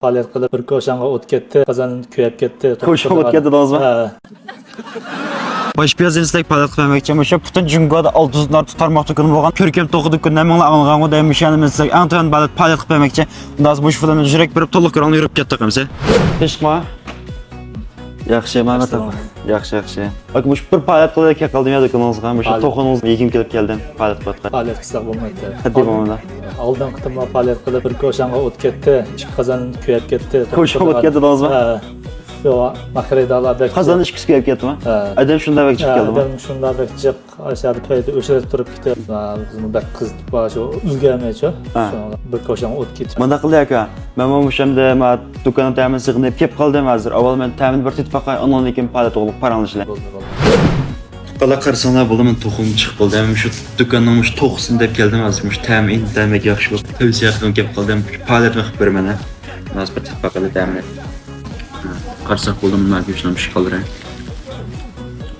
Faaliyet qilib bir ko'shanga o't ketdi, qozon kuyib ketdi. Ko'shanga o't ketdi dedingizmi? Ha. Baş piyazinizlik faaliyet qilmoqchi o'sha butun Jungoda 600 nar tutarmoqda kun bo'lgan ko'rkam to'qidi kundan minglar alg'ango deymishamiz. Anton balet faaliyet qilmoqchi. Undan bu filmni yurak berib to'liq ko'rib yurib ketdik hamsa. Hechqima. Yaxshi, Mehmet aka. Yaxshi. Bak bu bir faaliyet qilib qoldim ya do'koningizga. O'sha to'xingiz yegim kelib keldim faaliyet qilib. Faaliyet qilsak bo'lmaydi. Haddi bo'lmadi. Oldin qitimma faaliyet qilib bir ko'shanga o't ketdi, ikki qozon kuyib ketdi. Ko'shanga o't ketdi dedingizmi? Ha. Yo'q, makradalarda qozon ishkisi kelib ketdimi? Adam shunda bak chiqib keldimi? Adam shunda bak chiqib aşağıda payda o'chirib turib ketdi. Bizni bak qiz shu ulgurmaychi. Bir ko'shanga o't ketdi. Mana qildi aka. Men o'shamda men do'konga ta'min sig'inib kelib qoldim hozir. Avval men ta'min bir tetpaqa ondan keyin faaliyet qilib paranglashlar. Bala qarasanglar bo'ldi, men to'xim chiqib qoldi. Men shu do'konning shu to'qsin deb keldim hozir. Shu ta'min demak yaxshi bo'lib. Tavsiya qilib kelib qoldim. Faaliyet qilib beraman. Hozir bir tetpaqa ta'min. Qarsak bo'ldi, men go'shtni pishib qoldiray.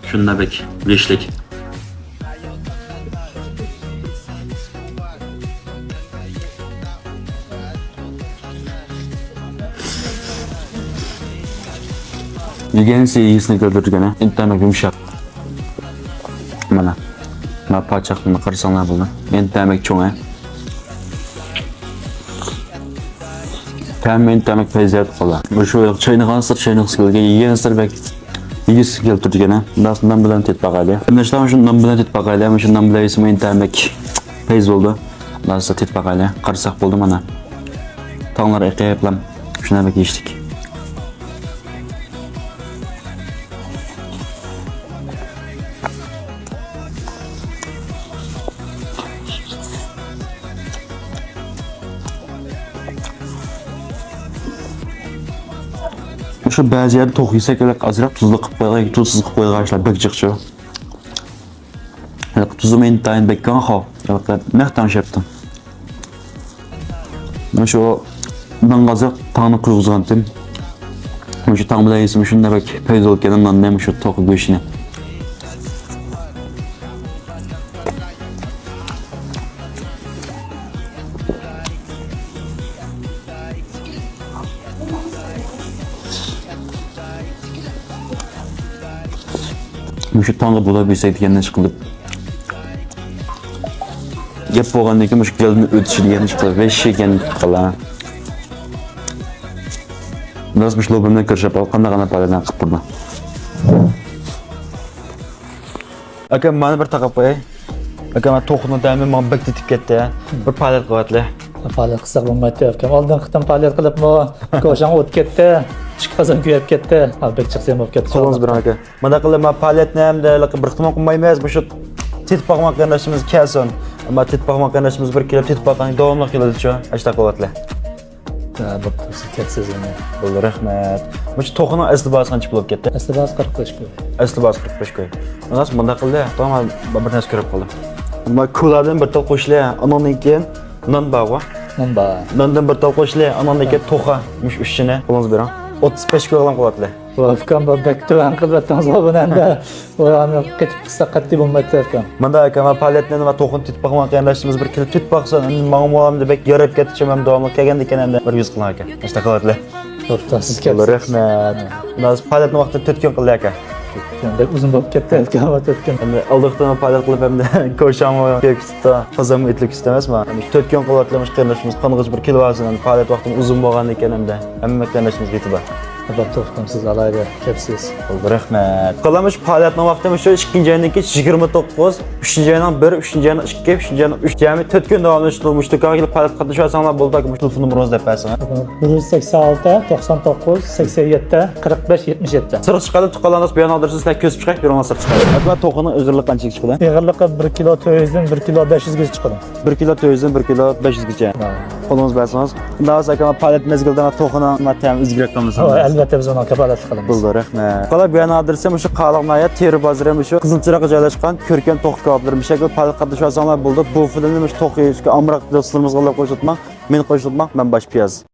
Shunda bek, leshlik. Yeganisi yesini ko'rdirgan, intamak yumshoq. Mana. Men pochaqni qarasanglar bo'ldi. Intamak cho'ng. Tamak fayziyat qolar. Shu choyni qansir choyni qilgan yeganlar bak yigis keltirgan. Bundan bilan tetpaqali. Bundan shundan bilan tetpaqali, mana shundan bilan ismi tamak fayz bo'ldi. Bundan tetpaqali qarsak bo'ldi mana. Tonglar eqayaplam. Shuna bak yechdik. Şu bazı yerde to'q yesak azroq tuzli qilib qo'ygan, tuzsiz qilib qo'yganlar bek chiqchi. Tuzum intayin bekkan xo. Naqtan shaptim. Mana shu dang'aziq tag'ni quyg'izgandim. Mana shu tag bilan yesim shunda bek paydo bo'lganimdan men shu to'q go'shtni. Şu tanga bulabilsek degenden chiqilib. Gap bo'lgandan keyin shu kelni o'tishi degan chiqilib, veshigan qila. Biz bu lobimdan kirishib qanday paladan qilib turdi. Aka, mana bir taqab qo'yay. Aka, men to'qni dami men bak tetib ketdi. Bir palat qilyapti. Faaliyet qilsak bo'lmaydi ekan. Oldin qitim faaliyet qilib, ko'shanga o't ketdi. Qozon kuyib ketdi. Albek chiqsam bo'lib ketdi. Qo'lingiz bilan aka. Mana qilib men faoliyatni hamda bir qilmoq qilmaymiz. Bu shu tetpaqmoq qanashimiz kelsin. Ammo tetpaqmoq qanashimiz bir kelib tetpaqani davomli qiladi-chu. Ashta qilyaptilar. Bu ketsiz emas. Bo'ldi, rahmat. Bu shu to'qning asli basi qancha bo'lib ketdi? Asli basi 45 qo'y. Asli basi 45 qo'y. Ondan bunda qildi. Tamam, bir narsa ko'rib qoldim. Ammo ko'lardan bir tal qo'shlar, anondan keyin non bog'i. Nondan bir tal qo'shlar, anondan keyin to'qa, mush uchini qo'lingiz berang. 35 kilogram qo'yaptilar. Vafkan bak tuan qilibdan zobunanda o'yani ketib qissa qatti bo'lmaydi ekan. Menda aka men faoliyatni va to'qin tetpaqman qiyinlashimiz bir kelib tetpaqsan, ma'mulamda bek yarab ketdi, men davomli kelganda ekananda bir 100 qilar aka. Ashta qilyaptilar. To'xtasiz keldi. Rahmat. Biz faoliyatni vaqtida 4 kun qildik aka. Endi uzun bo'lib ketdi ekan, o'tgan. Endi aldiqdan faoliyat qilib hamda ko'sham tekstda qazam etlik istamasman. 4 kun qilyapmiz qiyinlashimiz qanig'ich bir kelvasin, faoliyat vaqtim uzun bo'lgan ekananda hamma qiyinlashimiz yetib bor. To'xtamsiz alayda kepsiz. Rahmat. Qalamış faoliyatning vaqtimi shu 2-oydan 29, 3-oydan 1, 3-oydan 2, 3-oydan 3 jami 4 kun davomlashtirib mushtaqa faoliyat qatnashsanglar bo'ldi. Bu telefon numarangizni deb bersin. 186 99 87 45 77. Sirq chiqadi, tuqqanlarni bu yana adresiz ko'z chiqib beraman sirq chiqadi. Akbar to'qini ig'irlik qanchaga chiqadi? Ig'irligi 1 kilo 400 dan 1 kilo 500 gacha chiqadi. 1 kilo 400 dan 1 kilo 500 gacha. Qo'lingiz bersangiz. Undan so'ng akam faoliyat mezgildan to'qini matam izgirib qilamiz. Albatta biz ona kafalat qilamiz. Bo'ldi, rahmat. Qolib bu yana adresim shu Qaliqnaya teri bozori shu Qizilchiroqqa joylashgan ko'rkam to'q kavoblar bir shakl faoliyat qatnashsanglar bo'ldi. Bu filmni shu to'q yeyishga amroq do'stlarimizga qo'shilmoq, men qo'shilmoq, men bosh piyoz.